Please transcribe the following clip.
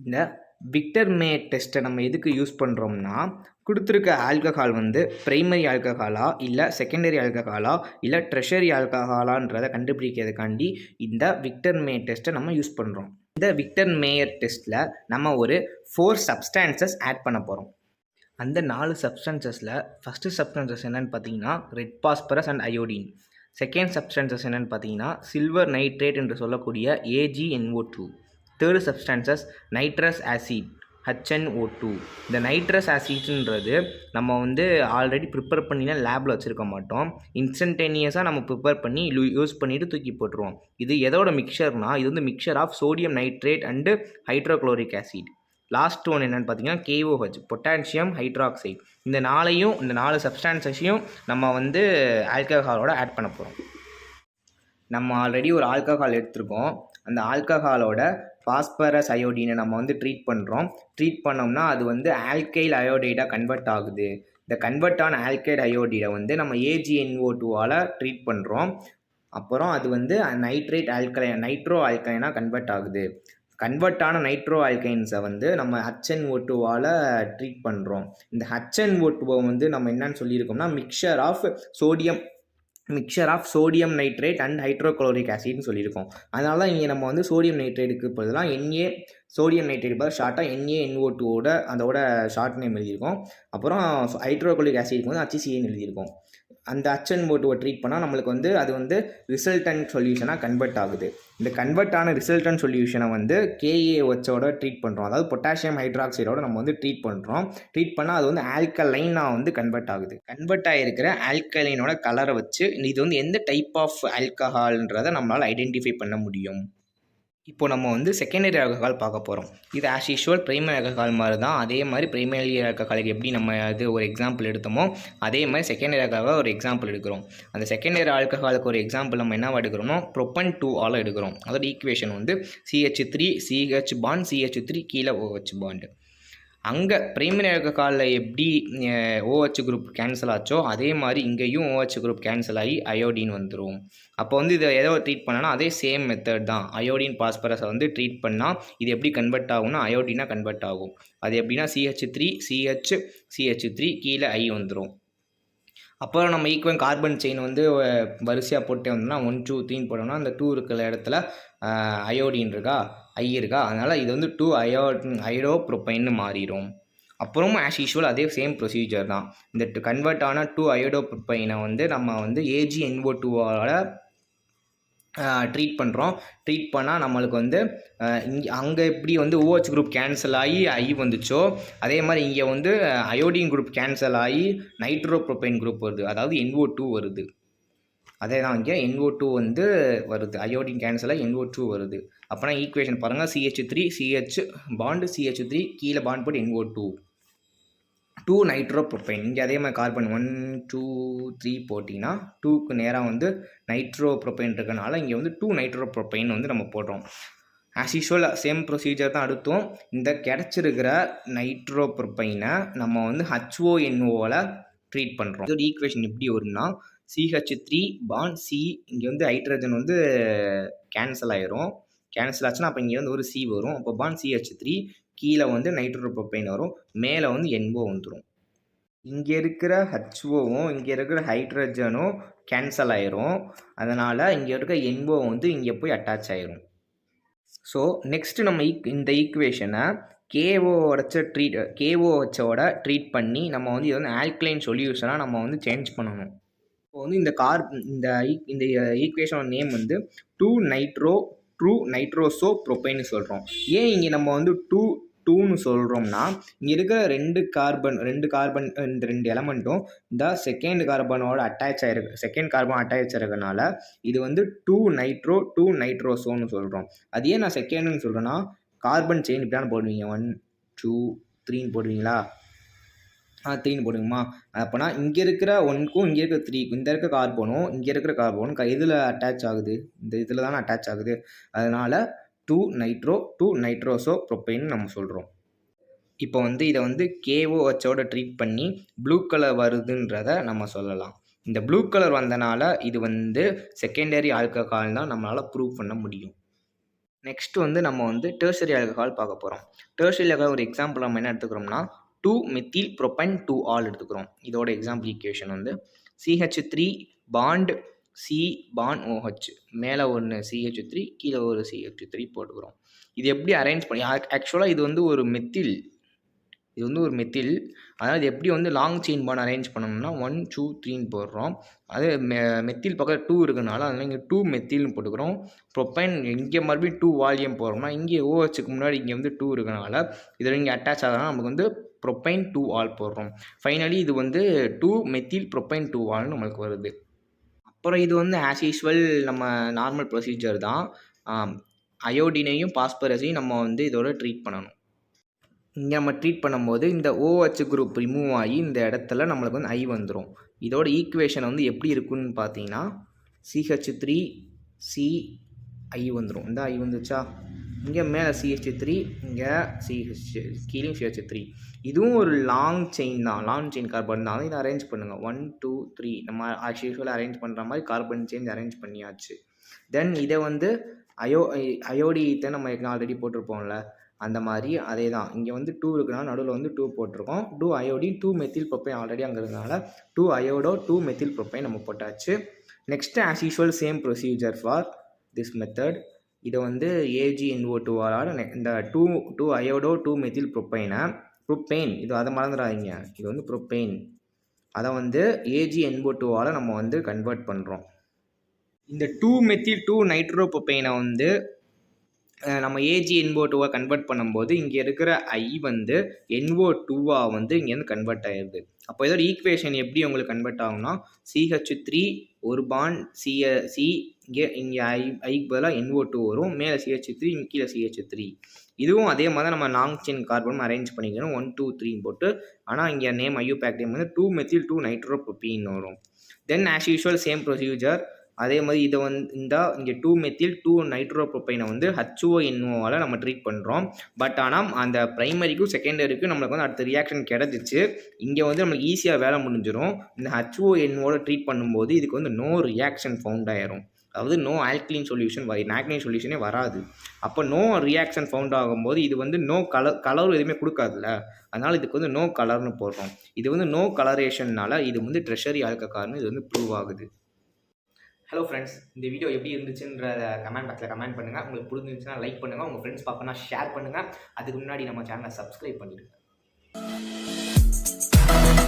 இந்த Victor mayor டெஸ்ட்டை நம்ம எதுக்கு யூஸ் பண்ணுறோம்னா, கொடுத்துருக்க ஆல்கஹால் வந்து பிரைமரி ஆல்கஹாலா, இல்லை செகண்டரி ஆல்கஹாலா, இல்லை ட்ரெஷரி ஆல்கஹாலான்றதை கண்டுபிடிக்கிறதுக்காண்டி இந்த விக்டர் மேயர் டெஸ்ட்டை நம்ம யூஸ் பண்ணுறோம். இந்த விக்டர் மேயர் டெஸ்ட்டில் நம்ம ஒரு 4 சப்ஸ்டான்சஸ் ஆட் பண்ண போகிறோம். அந்த 4 சப்ஸ்டான்சஸில் ஃபஸ்ட்டு சப்ஸ்டான்சஸ் என்னென்னு பார்த்தீங்கன்னா red phosphorus and iodine. Second substances என்னென்னு பார்த்தீங்கன்னா சில்வர் நைட்ரேட் என்று சொல்லக்கூடிய AgNO2. Third substances nitrous acid HNO2. இந்த நைட்ரஸ் ஆசிட்ன்றது நம்ம வந்து ஆல்ரெடி ப்ரிப்பேர் பண்ணினா லேபில் வச்சுருக்க மாட்டோம். இன்ஸ்டன்டேனியஸாக நம்ம ப்ரிப்பேர் பண்ணி யூஸ் பண்ணிவிட்டு தூக்கி போட்டுருவோம். இது எதோட மிக்சர்னால் இது வந்து mixture of sodium nitrate and hydrochloric acid. Last one என்னென்னு பார்த்தீங்கன்னா KOH பொட்டாசியம் ஹைட்ராக்சைடு. இந்த 4 சப்ஸ்டான்சஸையும் நம்ம வந்து ஆல்கஹாலோட ஆட் பண்ண போகிறோம். நம்ம ஆல்ரெடி ஒரு ஆல்கஹால் எடுத்திருக்கோம். அந்த ஆல்கஹாலோட பாஸ்பரஸ் அயோடினை நம்ம வந்து ட்ரீட் பண்ணுறோம். ட்ரீட் பண்ணோம்னா அது வந்து ஆல்கைல் அயோடைடாக கன்வெர்ட் ஆகுது. இந்த கன்வெர்ட் ஆன ஆல்கைல் அயோடைடை வந்து நம்ம AgNO2ஆல் ட்ரீட் பண்ணுறோம். அப்புறம் அது வந்து நைட்ரோ ஆல்கலைனாக கன்வெர்ட் ஆகுது. கன்வெர்ட் ஆன நைட்ரோ ஆல்கைன்ஸை வந்து நம்ம HNO2ஆல் ட்ரீட் பண்ணுறோம். இந்த HNO2 வந்து நம்ம என்னன்னு சொல்லியிருக்கோம்னா mixture of sodium nitrate and hydrochloric ஆசிட்னு சொல்லியிருக்கோம். அதனால தான் இங்கே நம்ம வந்து சோடியம் நைட்ரேட்டுக்கு பதிலாக சோடியம் நைட்ரேட் பதில் ஷார்ட்டாக NaNO2ஓட அதோட ஷார்ட் நேம் எழுதியிருக்கோம். அப்புறம் ஹைட்ரோக்ளோரிக் ஆசிட்க்கு வந்து HCN எழுதியிருக்கோம். அந்த HNO2 ட்ரீட் பண்ணால் நம்மளுக்கு வந்து அது வந்து ரிசல்டன்ட் சொல்யூஷனாக கன்வெர்ட் ஆகுது. இந்த கன்வெர்ட் ஆன ரிசல்டன்ட் சொல்யூஷனை வந்து KAOHோட ட்ரீட் பண்ணுறோம். அதாவது பொட்டாசியம் ஹைட்ராக்சைடோட நம்ம வந்து ட்ரீட் பண்ணுறோம். ட்ரீட் பண்ணால் அது வந்து ஆல்கலைனாக வந்து கன்வெர்ட் ஆகுது. கன்வெர்ட் ஆகிருக்கிற ஆல்கலைனோட கலரை வச்சு இது வந்து எந்த டைப் ஆஃப் ஆல்கஹால்ன்றதை நம்மளால் ஐடென்டிஃபை பண்ண முடியும். இப்போ நம்ம வந்து செகண்டரி ஆல்கஹால் பார்க்க போகிறோம். இது ஆஸ் யூஷுவல் பிரைமரி ஆல்கஹால் மாதிரி தான். அதே மாதிரி பிரைமரி ஆல்கஹாலுக்கு எப்படி நம்ம இது ஒரு எக்ஸாம்பிள் எடுத்தோமோ அதே மாதிரி செகண்டரி ஆல்கஹால் ஒரு எக்ஸாம்பிள் எடுக்கிறோம். அந்த செகண்டரி ஆல்கஹாலுக்கு ஒரு எக்ஸாம்பிள் நம்ம என்ன எடுக்கிறோம்னா ப்ரோப்பன் 2ஆல் எடுக்கிறோம். அதோட ஈக்குவேஷன் வந்து CH3 CH பாண்ட் CH3 கீழே OH பாண்டு. அங்கே பிரைமரி ஆல்கஹாலில் எப்படி OH குரூப் கேன்சல் ஆச்சோ அதே மாதிரி இங்கேயும் OH குரூப் கேன்சல் ஆகி அயோடின் வந்துடும். அப்போ வந்து இதை எதோ ட்ரீட் பண்ணனா அதே சேம் மெத்தட் தான். அயோடின் பாஸ்பரஸை வந்து ட்ரீட் பண்ணால் இது எப்படி கன்வெர்ட் ஆகும்னா அயோடினாக கன்வெர்ட் ஆகும். அது எப்படின்னா CH3 கீழே I வந்துடும். அப்புறம் நம்ம ஈக்குவல் கார்பன் செயின் வந்து வரிசையாக போட்டே வந்தோம்னா 1 2 3 போட்டோம்னா அந்த 2 இருக்கிற இடத்துல அயோடின் இருக்கா I இருக்கா, அதனால் இது வந்து 2 அயோடோப்ரோபைன்னு மாறிடும். அப்புறமும் ஆஸ் யூஷுவல் அதே சேம் ப்ரொசீஜர் தான். இந்த கன்வெர்ட் ஆன 2 அயோடோப்ரோபைனை வந்து நம்ம வந்து AgNO2ஆல் ட்ரீட் பண்ணுறோம். ட்ரீட் பண்ணால் நம்மளுக்கு வந்து அங்கே எப்படி வந்து OH குரூப் கேன்சல் ஆகி I வந்துச்சோ அதே மாதிரி இங்கே வந்து அயோடின் குரூப் கேன்சல் ஆகி நைட்ரோப்ரோபைன் குரூப் வருது, அதாவது NO2 வருது. அதே தான் இங்கே NO2 வந்து வருது. அயோடின் கேன்சல் ஆகி NO2 வருது. அப்போனா ஈக்குவேஷன் பாருங்கள் CH3 CH பாண்டு CH3 கீழே பாண்ட் போட்டு NO2 2 நைட்ரோப்ரோபைன். இங்கே அதே மாதிரி கார்பன் 1 2 3 போட்டிங்கன்னா 2க்கு நேராக வந்து நைட்ரோப்ரோபைன் இருக்கனால இங்கே வந்து 2 நைட்ரோப்ரோபைன் வந்து நம்ம போடுறோம். ஆஸ் யூஷுவல் சேம் ப்ரொசீஜர் தான் அடுத்தோம். இந்த கிடச்சிருக்கிற நைட்ரோப்ரோபைனை நம்ம வந்து HONOவில் ட்ரீட் பண்ணுறோம். இதோட ஈக்குவேஷன் எப்படி வரும்னா CH3 பாண்ட் C இங்கே வந்து ஹைட்ரஜன் வந்து கேன்சல் ஆயிரும். கேன்சல் ஆச்சுன்னா அப்போ இங்கே வந்து ஒரு C வரும். அப்போ பாண்ட் CH3 கீழே வந்து நைட்ரோப்ரோபைன் வரும், மேலே வந்து NO வந்துடும். இங்கே இருக்கிற HOவும் இங்கே இருக்கிற ஹைட்ரஜனும் கேன்சல் ஆயிரும். அதனால் இங்கே இருக்க NO வந்து இங்கே போய் அட்டாச் ஆயிரும். ஸோ நெக்ஸ்ட்டு நம்ம இந்த ஈக்குவேஷனை KOHோட ட்ரீட் பண்ணி நம்ம வந்து இது வந்து ஆல்கலைன் சொல்யூஷனாக நம்ம வந்து சேஞ்ச் பண்ணணும். இப்போ வந்து இந்த ஈக்குவேஷனோட நேம் வந்து 2 நைட்ரோசோ ப்ரோபைன்னு சொல்கிறோம். ஏன் இங்கே நம்ம வந்து 2ன்னு சொல்கிறோம்னா இங்கே இருக்கிற ரெண்டு கார்பன் இந்த 2 எலமெண்ட்டும் இந்த செகண்ட் கார்பனோட அட்டாச் ஆகிருக்கனால இது வந்து 2 நைட்ரோசோன்னு சொல்கிறோம். அது ஏன் நான் செகண்ட்னு சொல்கிறேன்னா கார்பன் செயின் இப்படிதான் போடுவீங்க 1 2 3ன்னு போடுவீங்களா, 3ன்னு போடுங்கம்மா. அப்போனா இங்கே இருக்கிற 1க்கும் இங்கே இருக்கிற 3க்கும் இந்த இருக்க கார்பனும் இங்கே இருக்கிற கார்பனும் இதில் அட்டாச் ஆகுது, இந்த இதில் தானே அட்டாச் ஆகுது. அதனால் 2 நைட்ரோசோ ப்ரோபைன்னு நம்ம சொல்கிறோம். இப்போ வந்து இதை வந்து KOHோட ட்ரீட் பண்ணி ப்ளூ கலர் வருதுன்றதை நம்ம சொல்லலாம். இந்த ப்ளூ கலர் வந்தனால இது வந்து செகண்டரி ஆல்கஹால் தான் நம்மளால் ப்ரூவ் பண்ண முடியும். நெக்ஸ்ட் வந்து நம்ம வந்து டெர்ஷரி ஆல்கஹால் பார்க்க போகிறோம். டெர்ஷரி ஆல்கஹால் ஒரு எக்ஸாம்பிள் நம்ம என்ன எடுத்துக்கிறோம்னா 2 மெத்தில் ப்ரோபைன் 2 ஆல் எடுத்துக்கிறோம். இதோட எக்ஸாம்பிள் ஈக்குவேஷன் வந்து CH3 bond C bond OH, மேலே ஒன்று CH3 கீழே ஒரு CH3 போட்டுக்கிறோம். இது எப்படி அரேஞ்ச் பண்ணி ஆக்சுவலாக இது வந்து ஒரு மெத்தில், இது வந்து ஒரு மெத்தில். அதாவது எப்படி வந்து லாங் செயின் பாண்ட் அரேஞ்ச் பண்ணணும்னா 1 2 3ன்னு போடுறோம். அது மெத்தில் பக்கத்தில் 2 இருக்கனால அதனால் இங்கே 2 மெத்தில்னு போட்டுக்கிறோம். ப்ரொப்பைன் இங்கே மறுபடியும் 2 வால்யூம் போடுறோம்னா இங்கே OHக்கு முன்னாடி இங்கே வந்து 2 இருக்கனால இதில் இங்கே அட்டாச் ஆகலாம், நமக்கு வந்து ப்ரொப்பைன் 2 ஆல் போடுறோம். ஃபைனலி இது வந்து 2 மெத்தில் ப்ரொப்பைன் 2 ஆல்னு நம்மளுக்கு வருது. அப்புறம் இது வந்து ஆஸ் யூஸ்வல் நம்ம நார்மல் ப்ரொசீஜர் தான். அயோடினையும் பாஸ்பரஸையும் நம்ம வந்து இதோட ட்ரீட் பண்ணணும். இங்கே நம்ம ட்ரீட் பண்ணும்போது இந்த OH குரூப் ரிமூவ் ஆகி இந்த இடத்துல நம்மளுக்கு வந்து I வந்துடும். இதோட ஈக்குவேஷன் வந்து எப்படி இருக்குன்னு பார்த்தீங்கன்னா CH3 CI வந்துடும். இந்த I வந்துச்சா, இங்கே மேலே CH3, இங்கே கீழே CH3. இதுவும் ஒரு லாங் செயின் தான், லாங் செயின் கார்பன் தான். இதை அரேஞ்ச் பண்ணுங்கள் 1 2 3 நம்ம ஆஸ் யூஸ்வல் அரேஞ்ச் பண்ணுற மாதிரி கார்பன் செயின் அரேஞ்ச் பண்ணியாச்சு. தென் இதை வந்து அயோடித்தை நம்ம ஆல்ரெடி போட்டிருப்போம்ல, அந்த மாதிரி அதே தான். இங்கே வந்து 2 இருக்குனால நடுவில் வந்து 2 போட்டிருக்கோம். 2 அயோடின் 2 மெத்தில் ப்ரோப்பைன் ஆல்ரெடி அங்கே இருந்தனால 2 அயோடோ 2 மெத்தில் ப்ரோப்பைன் நம்ம போட்டாச்சு. Next as usual same procedure for this method. இதை வந்து AgNO2 இந்த 2 அயோடோ 2 மெத்தில் ப்ரோப்பெயின் இது அதை மறந்துடாதீங்க, இது வந்து ப்ரோப்பெயின். அதை வந்து AgNO2 நம்ம வந்து கன்வெர்ட் பண்ணுறோம். இந்த 2 மெத்தில் 2 நைட்ரோப்ரோப்பைனை வந்து நம்ம AgNO2 கன்வெர்ட் பண்ணும்போது இங்கே இருக்கிற I வந்து NO2 வந்து இங்கேருந்து கன்வெர்ட் ஆகிடுது. அப்போ இதோட ஈக்குவேஷன் எப்படி உங்களுக்கு கன்வெர்ட் ஆகும்னா CH3 ஒரு பாண்ட் C இங்கே ஐக்கு பதிலாக NO2 வரும், மேலே CH3 கீழே CH3. இதுவும் அதே மாதிரி நம்ம லாங் செயின் கார்பனும் அரேஞ்ச் பண்ணிக்கணும் 1 2 3 போட்டு. ஆனால் இங்கே நேம் IUPAC நேம் வந்து 2 மெத்தில் 2 நைட்ரோப்ரோப்பீன் வரும். தென் ஆஸ் யூஸ்வல் சேம் ப்ரொசீஜர். அதே மாதிரி இதை வந்து இங்கே 2 மெத்தில் 2 நைட்ரோப்ரோப்பைனை வந்து HONO நம்ம ட்ரீட் பண்ணுறோம். பட் ஆனால் அந்த ப்ரைமரிக்கும் செகண்டரிக்கும் நம்மளுக்கு வந்து அடுத்த ரியாக்ஷன் கிடச்சிச்சு. இங்கே வந்து நம்மளுக்கு ஈஸியாக வேலை முடிஞ்சிடும். இந்த HONO ட்ரீட் பண்ணும்போது இதுக்கு வந்து நோ ரியாக்ஷன் ஃபவுண்ட் ஆயிரும். அதாவது நோ ஆல்கலின் சொல்யூஷன் ஆல்கலின் சொல்யூஷனே வராது. அப்போ நோ ரியாக்ஷன் ஃபவுண்ட் ஆகும்போது இது வந்து நோ கலர் எதுவுமே கொடுக்காதுல்ல, அதனால் இதுக்கு வந்து நோ கலர்னு போடுறோம். இது வந்து நோ கலரேஷன்னால இது வந்து ட்ரெஷரி ஆல்கஹால்னு இது வந்து ப்ரூவ் ஆகுது. ஹலோ ஃப்ரெண்ட்ஸ், இந்த வீடியோ எப்படி இருந்துச்சுன்ற கமெண்ட் பாக்ஸில் கமெண்ட் பண்ணுங்கள். உங்களுக்கு பிடிச்சிருந்துச்சுன்னா லைக் பண்ணுங்கள், உங்கள் ஃப்ரெண்ட்ஸ் பார்க்கணும்னா ஷேர் பண்ணுங்கள். அதுக்கு முன்னாடி நம்ம சேனலை சப்ஸ்கிரைப் பண்ணிடுங்க.